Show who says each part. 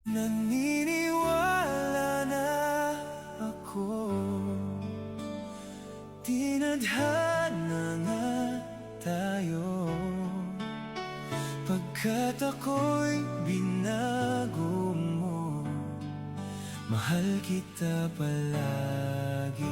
Speaker 1: Naniniwala na ako, tinadhana nga tayo, pagkat ako'y binago mo, mahal kita palagi.